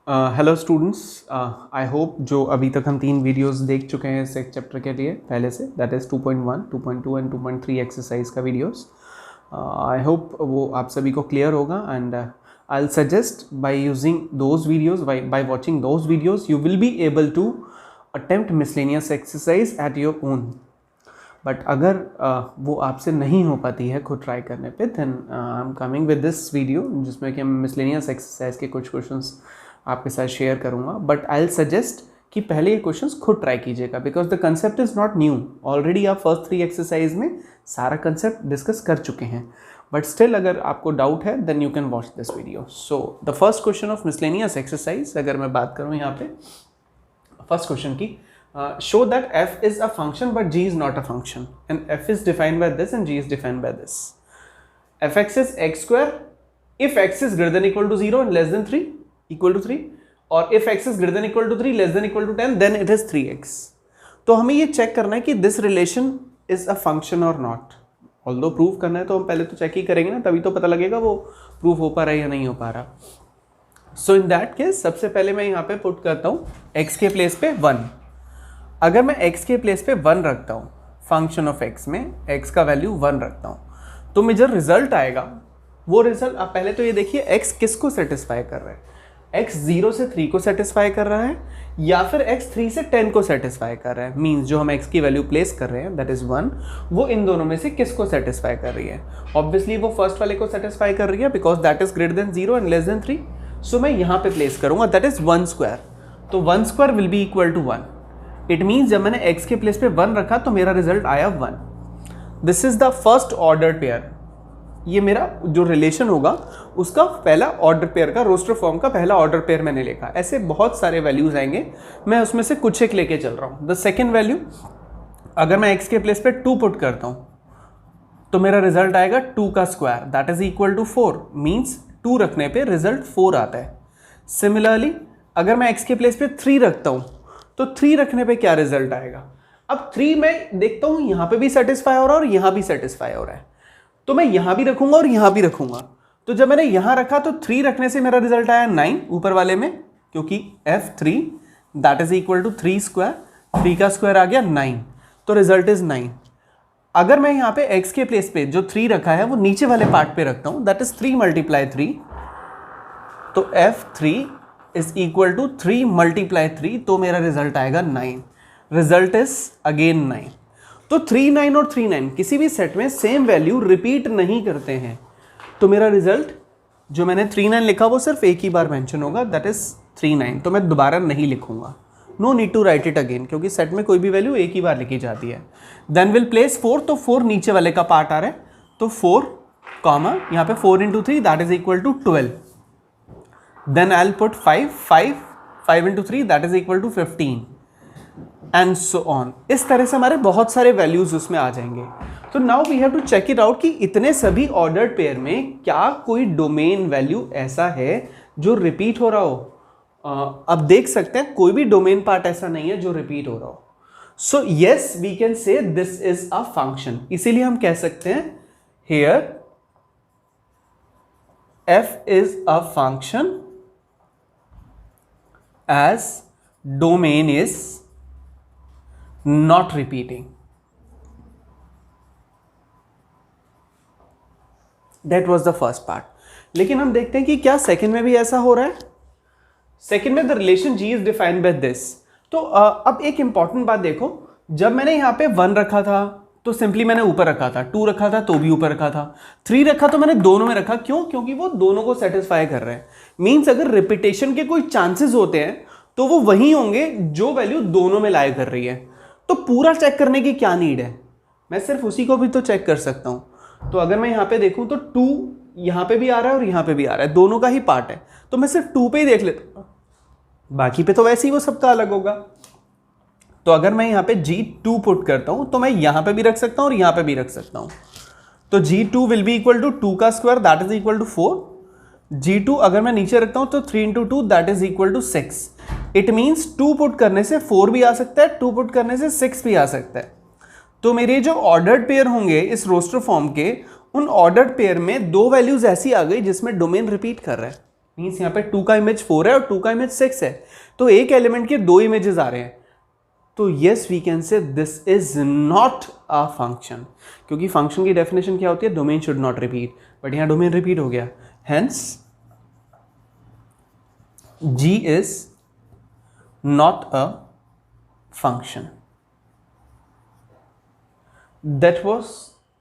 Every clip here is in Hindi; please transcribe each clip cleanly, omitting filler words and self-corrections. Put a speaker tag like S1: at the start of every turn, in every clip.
S1: हेलो स्टूडेंट्स, आई होप जो अभी तक हम 3 वीडियोस देख चुके हैं इस एक चैप्टर के लिए पहले से, दैट इज़ 2.1, 2.2 एंड 2.3 एक्सरसाइज का वीडियोस। आई होप वो आप सभी को क्लियर होगा and I will suggest by using those videos, by watching those videos you will be able to attempt miscellaneous exercise at your own. But अगर वो आपसे नहीं हो पाती है खुद ट्राई करने पे, then I am coming with this video जिसमें कि हम मिसलेनियस एक्सरसाइज के कुछ क्वेश्चंस आपके साथ शेयर करूंगा। बट आई विल सजेस्ट कि पहले ये क्वेश्चंस खुद ट्राई कीजिएगा, because the concept is not new. Already आप फर्स्ट 3 एक्सरसाइज में सारा कंसेप्ट डिस्कस कर चुके हैं, बट स्टिल अगर आपको डाउट है then you can watch this video. So the first question of miscellaneous exercise, अगर मैं बात करूँ यहाँ पे फर्स्ट क्वेश्चन की, show that f is a function but g is not a function, and f is defined by this and g is defined by this. fx is x square if x is greater than equal to 0 and less than 3 equal to 3, or if x is greater than equal to 3 less than equal to 10 then it is 3x. तो हमें ये चेक करना है कि this relation is a function or not. Although prove करना है तो हम पहले तो चेक ही करेंगे ना, तभी तो पता लगेगा वो प्रूव हो पा रहा है या नहीं हो पा रहा। सो इन दैट केस सबसे पहले मैं यहाँ पे पुट करता हूँ x के प्लेस पे 1। अगर मैं x के प्लेस पे 1 रखता हूँ, फंक्शन ऑफ x में x का वैल्यू 1 रखता हूँ, तो मुझे रिजल्ट आएगा वो रिजल्ट। आप पहले तो ये देखिए x किसको सेटिस्फाई कर रहा है, x 0 से 3 को सेटिस्फाई कर रहा है या फिर x 3 से 10 को सेटिस्फाई कर रहा है। मीन्स जो हम x की वैल्यू प्लेस कर रहे हैं दैट इज 1, वो इन दोनों में से किसको सेटिस्फाई कर रही है। ऑब्वियसली वो फर्स्ट वाले को सेटिस्फाई कर रही है because that is greater than 0 and less than 3। सो मैं यहाँ पे प्लेस करूंगा दैट इज 1 स्क्वायर, तो 1 square will be equal to 1। It means जब मैंने x के प्लेस पे 1 रखा तो मेरा रिजल्ट आया 1। This is the first order pair. ये मेरा जो रिलेशन होगा उसका पहला ऑर्डर पेयर का, रोस्टर फॉर्म का पहला ऑर्डर पेयर मैंने लिखा। ऐसे बहुत सारे वैल्यूज आएंगे, मैं उसमें से कुछ एक लेके चल रहा हूँ। द सेकेंड वैल्यू, अगर मैं x के प्लेस पे 2 पुट करता हूँ तो मेरा रिजल्ट आएगा 2 का square that is equal to 4। Means 2 रखने पे रिजल्ट 4 आता है। सिमिलरली अगर मैं x के प्लेस पे 3 रखता हूँ तो 3 रखने पे क्या रिजल्ट आएगा। अब 3 मैं देखता हूं यहां पे भी सेटिस्फाई हो रहा है और यहां भी सेटिस्फाई हो रहा है, तो मैं यहां भी रखूंगा और यहां भी रखूंगा। तो जब मैंने यहां रखा तो 3 रखने से मेरा रिजल्ट आया 9 ऊपर वाले में, क्योंकि f3 that is equal to 3 square, 3 का स्क्वायर आ गया 9, तो रिजल्ट इज 9। अगर मैं यहां पे x के प्लेस पे जो 3 रखा है वो नीचे वाले पार्ट पे रखता हूं दैट इज 3 मल्टीप्लाई 3, तो f3 is equal to 3 multiply 3, तो मेरा रिजल्ट आएगा 9। Result is again 9। तो 3 9 और 3 9 किसी भी सेट में सेम वैल्यू रिपीट नहीं करते हैं, तो मेरा रिजल्ट जो मैंने 3 9 लिखा वो सिर्फ एक ही बार मेंशन होगा दैट इज 3 9, तो मैं दोबारा नहीं लिखूंगा। No need to write it again, क्योंकि सेट में कोई भी वैल्यू एक ही बार लिखी जाती है। देन विल प्लेस 4, तो 4 नीचे वाले का पार्ट आ रहा है, तो 4 कॉमा यहाँ पे 4 into 3 that is equal to 12। Then I'll put 5 into 3 that is equal to 15 and so on। इस तरह से हमारे बहुत सारे वैल्यूज उसमें आ जाएंगे। तो now we have to check it out कि इतने सभी ऑर्डर्ड पेयर में क्या कोई डोमेन वैल्यू ऐसा है जो रिपीट हो रहा हो। अब देख सकते हैं कोई भी डोमेन पार्ट ऐसा नहीं है जो रिपीट हो रहा हो। So yes we can say this is a function, इसीलिए हम कह सकते हैं here f is a function as domain is not repeating. That was the first part. लेकिन हम देखते हैं कि क्या सेकंड में भी ऐसा हो रहा है। सेकंड में the relation g is defined by this। तो अब एक इंपॉर्टेंट बात देखो, जब मैंने यहां पे 1 रखा था तो सिंपली मैंने ऊपर रखा था, 2 रखा था तो भी ऊपर रखा था, 3 रखा तो मैंने दोनों में रखा। क्यों? क्योंकि वो दोनों को सेटिस्फाई कर रहे हैं। मींस अगर रिपीटेशन के कोई चांसेस होते हैं तो वो वही होंगे जो वैल्यू दोनों में लाई कर रही है। तो पूरा चेक करने की क्या नीड है, मैं सिर्फ उसी को भी तो चेक कर सकता हूं। तो अगर मैं यहां पे देखूं तो 2 यहां पे भी आ रहा है और यहां पे भी आ रहा है, दोनों का ही पार्ट है, तो मैं सिर्फ 2 पे ही देख लेता हूं, बाकी पे तो वैसे ही वो सबका अलग होगा। तो अगर मैं यहाँ पे G2 पुट करता हूँ तो मैं यहाँ पे भी रख सकता हूँ और यहाँ पे भी रख सकता हूँ। तो G2 will be equal to 2 का square that is equal to 4। G2 अगर मैं नीचे रखता हूँ तो 3 into 2 that is equal to 6। It means 2 put करने से 4 भी आ सकता है, 2 पुट करने से 6 भी आ सकता है। तो मेरे जो ऑर्डर्ड पेयर होंगे इस रोस्टर फॉर्म के, उन ऑर्डर्ड पेयर में 2 वैल्यूज ऐसी आ गई जिसमें डोमेन रिपीट कर रहा है। मीन्स यहाँ पे 2 का इमेज 4 है और 2 का इमेज 6 है, तो एक एलिमेंट के 2 इमेजेस आ रहे हैं, तो yes we can say this is not a function, क्योंकि फंक्शन की डेफिनेशन क्या होती है, domain should not repeat, but यहाँ डोमेन रिपीट हो गया, hence G is not a function. That was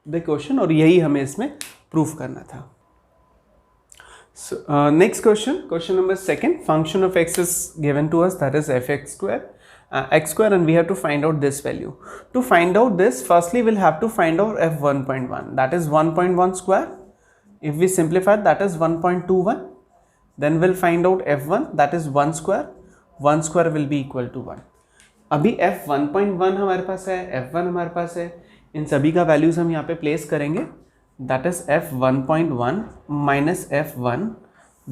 S1: the question और यही हमें इसमें प्रूफ करना था. So next question number 2. Function of x is given to us, that is fx square, x square, and we have to find out this value. To find out this, firstly we'll have to find out f1.1, that is 1.1 square. If we simplify, that is 1.21. Then we'll find out f1, that is 1 square. 1 square will be equal to 1. अभी f1.1 हमारे पास है, f1 हमारे पास है, इन सभी का वैल्यूज हम यहाँ पे प्लेस करेंगे, that is f1.1 minus f1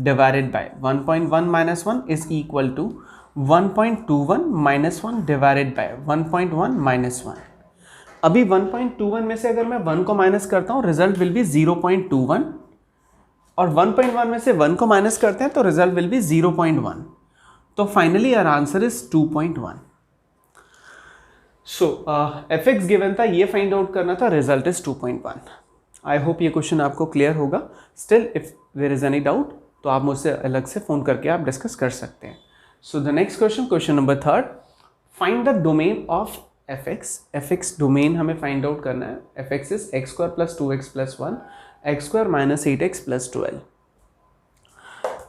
S1: divided by 1.1 minus 1 is equal to 1.21 minus 1 divided by 1.1 minus 1. अभी 1.21 में से अगर मैं 1 को माइनस करता हूँ, रिजल्ट विल बी 0.21, और 1.1 में से 1 को माइनस करते हैं तो रिजल्ट विल बी 0.1. तो finally our answer is 2.1. So fx given था, ये फाइंड आउट करना था, रिजल्ट इज 2.1. आई होप ये क्वेश्चन आपको क्लियर होगा. Still if there is any doubt तो आप मुझसे अलग से फ़ोन करके आप डिस्कस कर सकते हैं. So the next question number 3, find the domain of fx. fx domain हमें फाइंड आउट करना है. fx is x square plus 2x plus 1, x square minus 8x plus 12.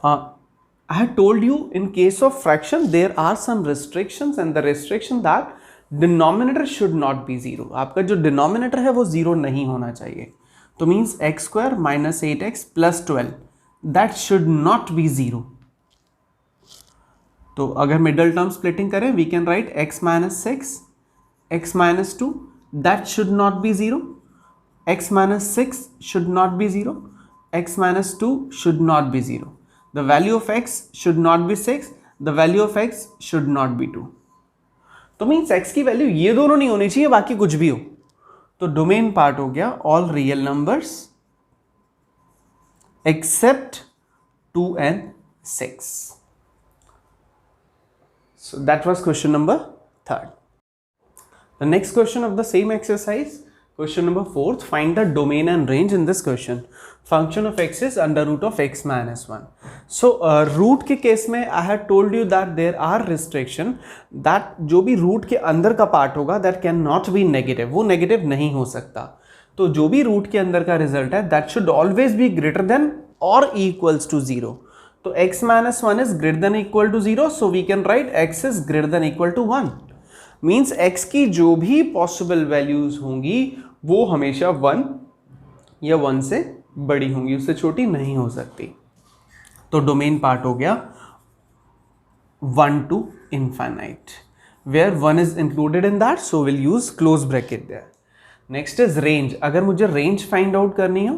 S1: I had told you in case of fraction there are some restrictions, and the restriction that denominator should not be 0. आपका जो denominator है वो 0 नहीं होना चाहिए. तो means x square minus 8x plus 12 that should not be 0. तो अगर middle term splitting करें, we can write x minus 6, x minus 2 that should not be 0. x minus 6 should not be 0, x minus 2 should not be 0. The value of x should not be 6, the value of x should not be 2. तो मीन्स x की वैल्यू ये दोनों नहीं होनी चाहिए, बाकी कुछ भी हो. तो डोमेन पार्ट हो गया all real numbers accept 2 and 6. So that was question number 3. The next question of the same exercise, question number 4, find the domain and range in this question. Function of x is under root of x minus 1. So root के केस में I had told you that there are restriction that जो भी root के अंदर का पार्ट होगा that cannot be negative, वो negative नहीं हो सकता. तो जो भी root के अंदर का रिजल्ट है that should always be greater than or equals to 0. तो x minus 1 is greater than equal to 0, so we can write x is greater than equal to 1. Means x की जो भी पॉसिबल वैल्यूज होंगी वो हमेशा 1 या 1 से बड़ी होंगी, उससे छोटी नहीं हो सकती. तो डोमेन पार्ट हो गया 1 to infinite, where 1 is included in that, so we'll use close bracket there. Next is range. अगर मुझे रेंज फाइंड आउट करनी हो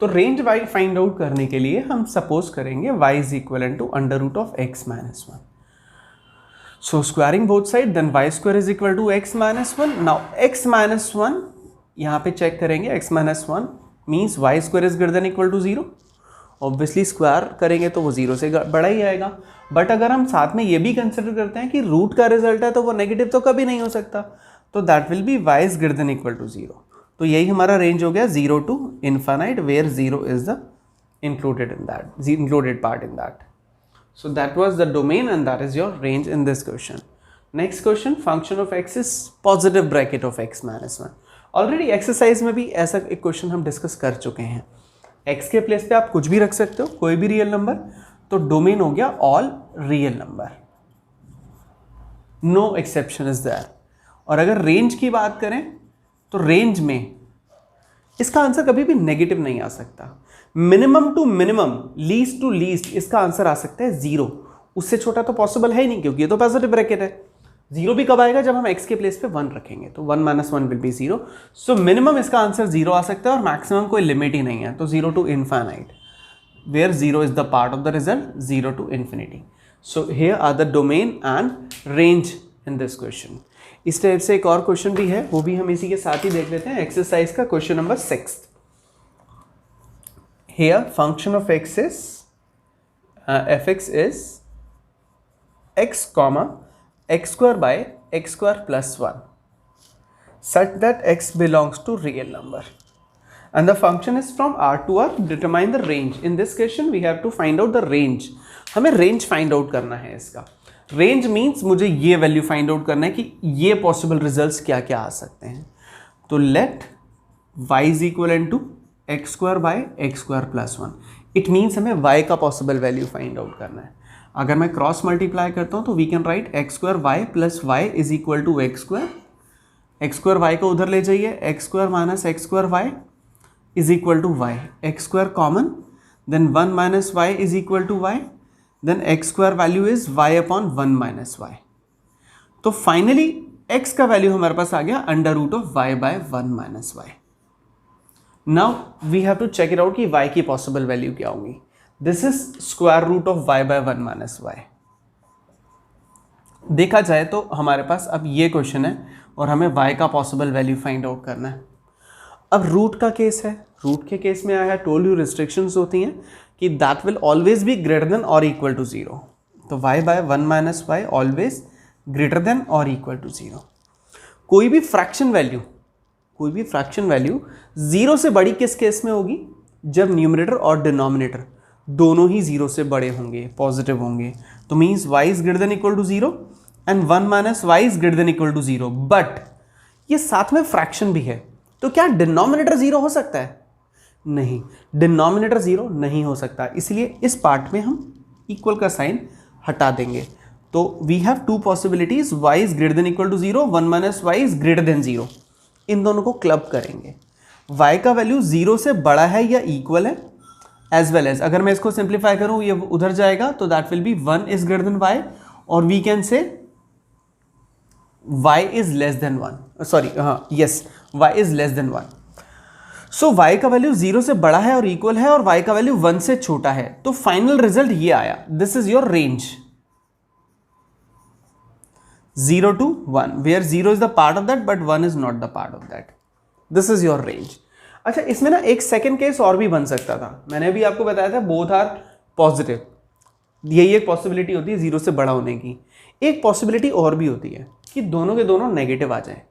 S1: तो रेंज y फाइंड आउट करने के लिए हम सपोज करेंगे y is equivalent to under root of x minus 1. So squaring both side, then y square is equal to x minus 1. Now x minus 1 यहाँ पे चेक करेंगे, x minus 1 means y square is greater than equal to 0. Obviously square करेंगे तो वो 0 से बड़ा ही आएगा. बट अगर हम साथ में ये भी कंसिडर करते हैं कि रूट का रिजल्ट है तो वो नेगेटिव तो कभी नहीं हो सकता, तो that will B y is greater than equal to 0. तो यही हमारा रेंज हो गया 0 to infinite, where 0 is the included part in that. So that was the domain and that is your range in this question. Next question, function of x is positive bracket of x minus 1. Already exercise में भी ऐसा एक क्वेश्चन हम डिस्कस कर चुके हैं. x के प्लेस पे आप कुछ भी रख सकते हो, कोई भी रियल नंबर, तो डोमेन हो गया all real number, no exception is there. और अगर रेंज की बात करें तो रेंज में इसका आंसर कभी भी नेगेटिव नहीं आ सकता. Minimum to minimum, least to least इसका आंसर आ सकता है 0. उससे छोटा तो पॉसिबल है ही नहीं, क्योंकि ये तो पॉजिटिव ब्रैकेट है. 0 भी कब आएगा, जब हम x के प्लेस पे 1 रखेंगे, तो 1 minus 1 will be 0. So minimum इसका आंसर 0 आ सकता है और मैक्सिमम कोई लिमिट ही नहीं है, तो 0 to infinite, where 0 is the part of the result, 0 to infinity. So here are the domain and range in this question. इस टाइप से एक और क्वेश्चन भी है, वो भी हम इसी के साथ ही देख लेते हैं. एक्सरसाइज का question number 6. Here function of x is F x is x comma x square by x square plus 1 such that x belongs to real number and the function is from R to R. Determine the range. In this question we have to find out the range. हमें range find out करना है इसका. Range means मुझे ये value find out करना है कि ये possible results क्या क्या आ सकते हैं. तो let y is equivalent to x square by x square plus 1. It means हमें y का possible value find out करना है. अगर मैं क्रॉस मल्टीप्लाई करता हूँ तो we can write x square y plus y is equal to x square. X square y को उधर ले जाइए, x square minus x square y is equal to y. X square common, then 1 minus y is equal to y, then x square value is y upon 1 minus y. तो फाइनली एक्स का वैल्यू हमारे पास आ गया under root of y by 1 minus y. Now we have to check it out कि वाई की पॉसिबल वैल्यू क्या होगी. This is square root of y by 1 minus y. देखा जाए तो हमारे पास अब ये क्वेश्चन है और हमें y का पॉसिबल वैल्यू फाइंड आउट करना है. अब रूट का केस है. रूट के केस में आया टोल्ड यू रिस्ट्रिक्शंस होती हैं कि that will always be greater than और इक्वल टू 0. तो y by 1 minus y always greater than और इक्वल टू 0. कोई भी फ्रैक्शन वैल्यू 0 से बड़ी किस केस में होगी? जब न्यूमरेटर और डिनोमिनेटर दोनों ही 0 से बड़े होंगे, पॉजिटिव होंगे. तो means y is greater than equal to 0 and 1 minus y is greater than equal to 0. But ये साथ में फ्रैक्शन भी है, तो क्या डिनोमिनेटर 0 हो सकता है? नहीं, डिनोमिनेटर 0 नहीं हो सकता. इसलिए इस पार्ट में हम इक्वल का साइन हटा देंगे. तो we have two possibilities, y is greater than equal to 0, 1 minus y is greater than 0. इन दोनों को क्लब करेंगे. y का वैल्यू 0 से बड़ा है या इक्वल है, एज वेल एज अगर मैं इसको सिंप्लीफाई करूं ये उधर जाएगा तो that will be 1 is greater than y, और we can say y is less than 1. y is less than 1. So y का वैल्यू 0 से बड़ा है और इक्वल है और y का वैल्यू 1 से छोटा है. तो फाइनल रिजल्ट ये आया. This is your range 0 to 1, where 0 is the part of that but 1 is not the part of that. This is your range. अच्छा, इसमें ना एक सेकेंड केस और भी बन सकता था. मैंने भी आपको बताया था बोथ आर पॉजिटिव. यही एक पॉसिबिलिटी होती है 0 से बड़ा होने की. एक पॉसिबिलिटी और भी होती है कि दोनों के दोनों नेगेटिव आ जाए.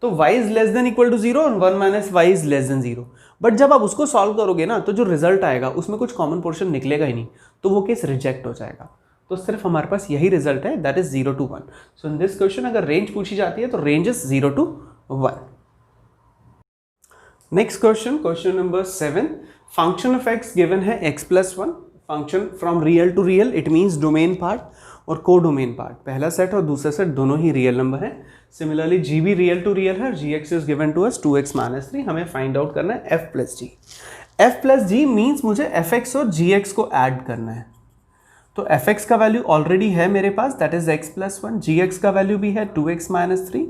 S1: तो y is less than equal to 0 और 1 minus y is less than 0. But जब आप उसको सॉल्व करोगे ना तो जो रिजल्ट आएगा उसमें कुछ कॉमन पोर्शन निकलेगा ही नहीं, तो वो केस रिजेक्ट हो जाएगा. तो सिर्फ हमारे पास यही रिजल्ट है, that is 0 to 1. So in this question अगर रेंज पूछी जाती है तो range is 0 to 1. Next question number 7. Function of x given है x plus 1. Function from real to real, it means domain part और को डोमेन पार्ट. पहला सेट और दूसरा सेट दोनों ही रियल नंबर है. सिमिलरली g भी रियल टू रियल है. gx is given to us 2x minus 3. हमें फाइंड आउट करना है f plus G. f plus G means मुझे fx और gx को ऐड करना है. तो fx का वैल्यू ऑलरेडी है मेरे पास, that is x plus 1. gx का वैल्यू भी है 2x माइनस 3.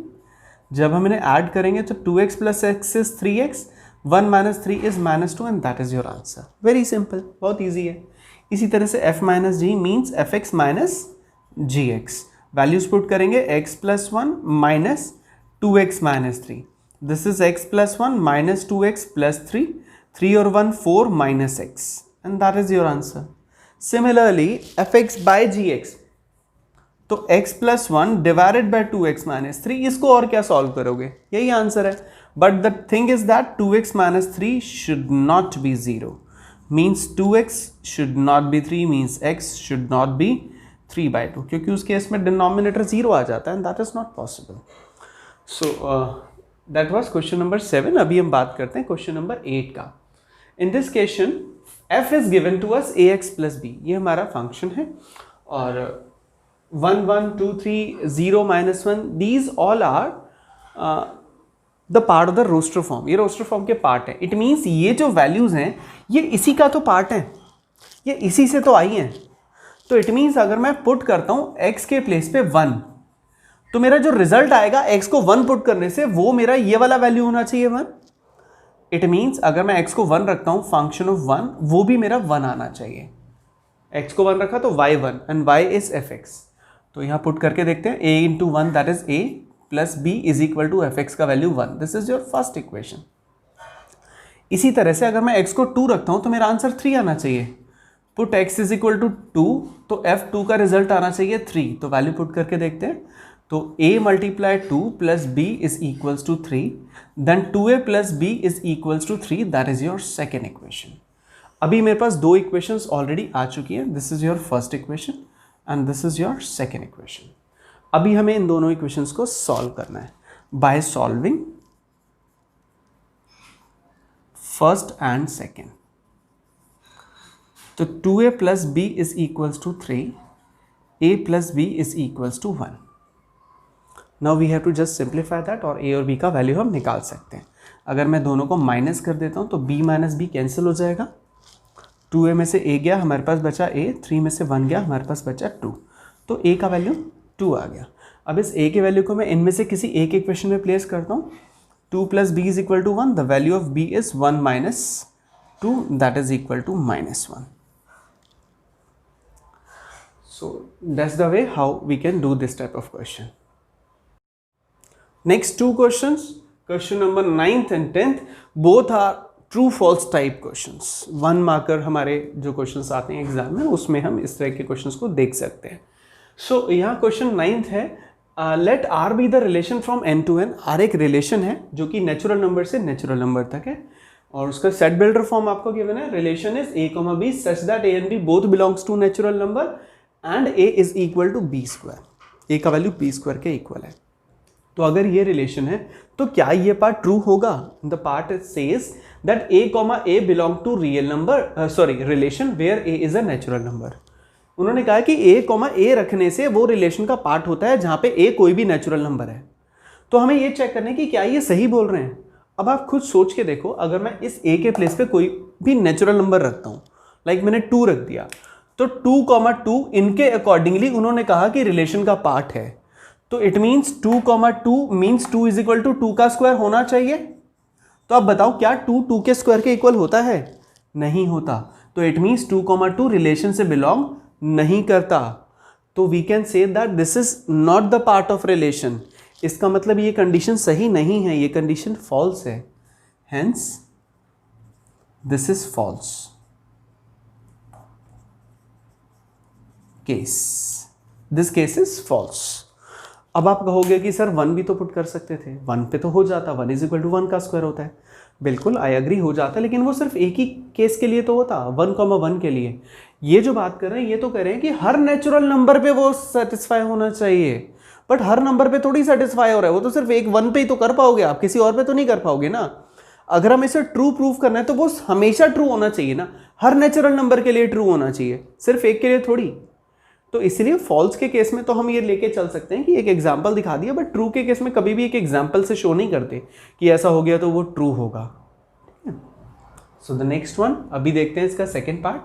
S1: जब हम इन्हें ऐड करेंगे तो 2x plus x is 3x, 1 minus 3 is minus 2 and that is your answer. Very simple, बहुत ईजी है. इसी तरह से f minus G means fx minus gx. Values put करेंगे x plus 1 minus 2x minus 3. This is x plus 1 minus 2x plus 3. 3 और 1 4 minus x and that is your answer. Similarly fx by gx, तो x plus 1 divided by 2x minus 3, इसको और क्या सॉल्व करोगे, यही आंसर है. But the thing is that 2x minus 3 should not be 0, means 2x should not be 3, means x should not be 3/2, क्योंकि उस केस में डिनोमिनेटर 0 आ जाता है and that is not possible. So that was question number 7. अभी हम बात करते हैं क्वेश्चन नंबर 8 का. In this question f is given to us ax plus b. ये हमारा फंक्शन है और 1 1 2 3 0 minus 1 these all are the part of the roster form. ये रोस्टर फॉर्म के पार्ट है. इट मीन्स ये जो वैल्यूज हैं ये इसी का तो पार्ट है, ये इसी से तो आई हैं. तो इट मीन्स अगर मैं पुट करता हूँ x के प्लेस पे 1, तो मेरा जो रिजल्ट आएगा x को 1 पुट करने से वो मेरा ये वाला वैल्यू होना चाहिए 1. इट मीन्स अगर मैं x को 1 रखता हूँ फंक्शन ऑफ 1, वो भी मेरा 1 आना चाहिए. x को 1 रखा तो y 1 and y is fx. तो यहाँ पुट करके देखते हैं a into 1 that is a plus b is equal to fx का value 1. This is your first equation. इसी तरह से अगर मैं x को 2 रखता हूँ तो मेरा आंसर 3 आना चाहिए. Put x is equal to 2, तो f2 का रिजल्ट आना चाहिए 3, तो वैल्यू पुट करके देखते हैं। तो a multiply 2 plus b is equals to 3, then 2a plus b is equals to 3, that is your second equation. अभी मेरे पास दो इक्वेशंस ऑलरेडी आ चुकी हैं, this is your first equation and this is your second equation. अभी हमें इन दोनों इक्वेशंस को सॉल्व करना है by solving first and second. तो 2a plus b is equals to 3, a plus b is equals to 1। Now we have to just simplify that, और a और b का वैल्यू हम निकाल सकते हैं। अगर मैं दोनों को माइनस कर देता हूं तो b माइनस b कैंसिल हो जाएगा, 2a में से a गया, हमारे पास बचा a, 3 में से 1 गया, हमारे पास बचा 2, तो a का वैल्यू 2 आ गया। अब इस a के वैल्यू को मैं इनमें से किसी एक इक्वेशन में प्लेस करता हूँ। 2 plus b is equal to 1, the value of b is 1 minus 2, that is equal to -1। So that's the way how we can do this type of question. Next two questions, question number 9th and 10th, both are true false type questions. 1 marker हमारे जो questions आते हैं एग्जाम में, उसमें हम इस तरह के questions को देख सकते हैं। So यहाँ question 9th है, let R be the relation from n to n। R एक relation है जो कि natural number से natural number तक है, और उसका set builder form आपको given है, relation is a, b such that a and b both belongs to natural number and a is equal to b square। a का वैल्यू b स्क्वायर के इक्वल है। तो अगर ये रिलेशन है तो क्या ये पार्ट ट्रू होगा? The part says that a belong to real number, sorry relation where a is a natural number. उन्होंने कहा कि a रखने से वो रिलेशन का पार्ट होता है जहां पे a कोई भी नेचुरल नंबर है। तो हमें ये चेक करना है कि क्या ये सही बोल रहे हैं। अब आप खुद सोच के देखो, अगर मैं इस a के प्लेस पे कोई भी नेचुरल नंबर रखता हूं, लाइक मैंने 2 रख दिया, तो 2,2 इनके अकॉर्डिंगली उन्होंने कहा कि रिलेशन का पार्ट है। तो it means 2,2 means 2 is equal to 2 का स्क्वायर होना चाहिए। तो अब बताओ क्या 2 के स्क्वायर के इक्वल होता है? नहीं होता। तो इट मीन्स 2,2 रिलेशन से बिलोंग नहीं करता। तो we can say that this is not the part of relation. इसका मतलब ये कंडीशन सही नहीं है, ये कंडीशन फॉल्स है। Hence this is false case, this case is false. अब आप कहोगे कि सर 1 भी तो पुट कर सकते थे, 1 पे तो हो जाता, 1 इज इक्वल टू 1 का स्क्वायर होता है। बिल्कुल आई एग्री हो जाता, लेकिन वो सिर्फ एक ही केस के लिए तो होता, 1,1 के लिए। ये जो बात कर रहे हैं ये तो कह रहे हैं कि हर नेचुरल नंबर पे वो सेटिस्फाई होना चाहिए, बट हर नंबर पे थोड़ी सेटिस्फाई हो रहा है। वो तो सिर्फ एक 1 पे ही तो कर पाओगे आप, किसी और पे तो नहीं कर पाओगे ना। अगर हमें इसे ट्रू प्रूफ करना है तो वो हमेशा ट्रू होना चाहिए ना, हर नेचुरल नंबर के लिए ट्रू होना चाहिए, सिर्फ एक के लिए थोड़ी। तो इसलिए फॉल्स के केस में तो हम ये लेके चल सकते हैं कि एक एग्जाम्पल दिखा दिया, बट ट्रू के केस में कभी भी एक एग्जाम्पल से शो नहीं करते कि ऐसा हो गया तो वो ट्रू होगा। सो द नेक्स्ट वन, अभी देखते हैं इसका सेकेंड पार्ट।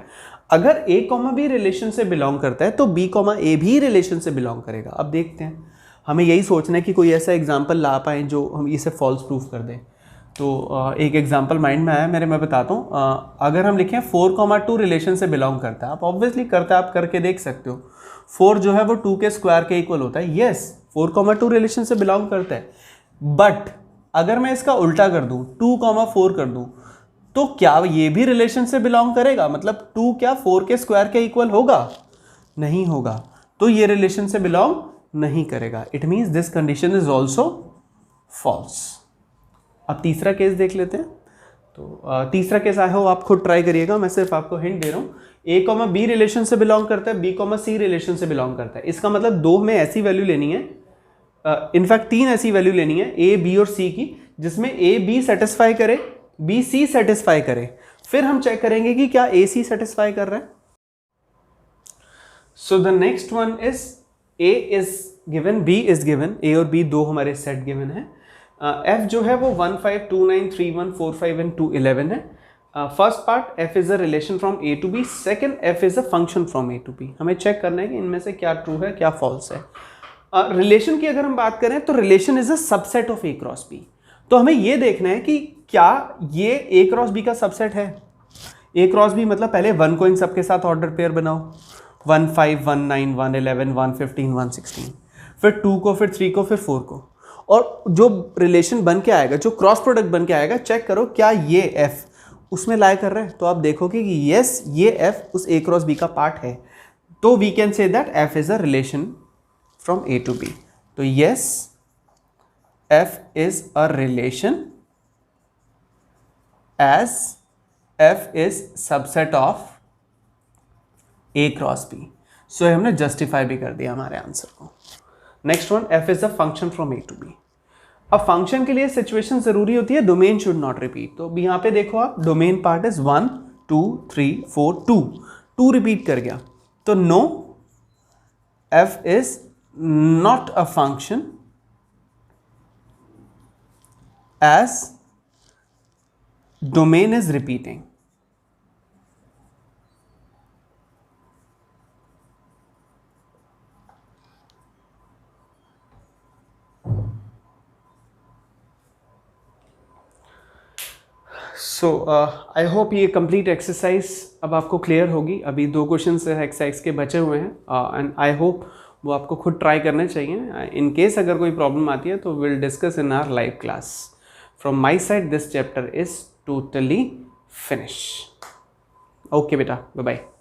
S1: अगर a, b रिलेशन से बिलोंग करता है तो b, a भी रिलेशन से बिलोंग करेगा। अब देखते हैं, हमें यही सोचना है कि कोई ऐसा एग्जाम्पल ला पाए जो हम इसे फॉल्स प्रूफ कर दें। तो एक एग्जाम्पल माइंड में आया मेरे, मैं बताता हूँ। अगर हम लिखें 4,2 रिलेशन से बिलोंग करता है, आप ऑब्वियसली करता है, आप करके देख सकते हो। 4 जो है वो 2 के स्क्वायर के इक्वल होता है। यस, 4,2 रिलेशन से बिलोंग करता है, बट अगर मैं इसका उल्टा कर दूं, 2,4 कर दूं, तो क्या ये भी रिलेशन से बिलोंग करेगा? मतलब 2 क्या 4 के स्क्वायर के इक्वल होगा? नहीं होगा। तो ये रिलेशन से बिलोंग नहीं करेगा। It means this condition is also false. अब तीसरा केस देख लेते हैं। तो तीसरा केस आई होप आप खुद ट्राई करिएगा, मैं सिर्फ आपको हिंट दे रहा हूँ। a, b रिलेशन से बिलोंग करता है, b, c रिलेशन से बिलोंग करता है। इसका मतलब 2 में ऐसी वैल्यू लेनी है, इनफैक्ट 3 ऐसी वैल्यू लेनी है a, b और c की, जिसमें a, b सेटिस्फाई करे, b, c सेटिस्फाई करे। फिर हम चेक करेंगे कि क्या a, c सेटिस्फाई कर रहा है। So the next one is a is given, b is given, a और b दो हमारे सेट गिवन है। f जो है वो 1, 5, 2, 9, 3, 1, 4, 5 एंड 2, 11 है। First part f is a relation from a to b, second f is a function from a to b। हमें चेक करना है कि इनमें से क्या ट्रू है क्या फॉल्स है। रिलेशन की अगर हम बात करें तो relation is a subset of a cross b। तो हमें ये देखना है कि क्या ये a क्रॉस b का सबसेट है। a क्रॉस b मतलब पहले 1 को इन सबके साथ ऑर्डर पेयर बनाओ, 1, 5, 1, 9, 1, 11, 1, 15, 1, 16, फिर 2 को, फिर 3 को, फिर 4 को, और जो रिलेशन बन के आएगा, जो क्रॉस प्रोडक्ट बन के आएगा, चेक करो क्या ये f उसमें लाई कर रहा है, तो आप देखोगे कि यस ये एफ उस ए क्रॉस बी का पार्ट है, तो we can say that F is a relation from A to B. तो yes F is a relation as F is subset of A cross B. So हमने जस्टिफाई भी कर दिया हमारे आंसर को. Next one, F is a function from A to B. अब फंक्शन के लिए सिचुएशन जरूरी होती है, डोमेन शुड नॉट रिपीट. तो यहाँ पे देखो आप, डोमेन पार्ट इज 1 2 3 4 2 रिपीट कर गया, तो no f is not a function as domain is repeating. So I hope ये कंप्लीट एक्सरसाइज अब आपको क्लियर होगी. अभी 2 क्वेश्चन एक्सरसाइज के बचे हुए हैं, एंड आई होप वो आपको खुद ट्राई करने चाहिए. इन केस अगर कोई प्रॉब्लम आती है तो will discuss in our live class. From my side this chapter is totally finish. Okay बेटा, बाय बाय.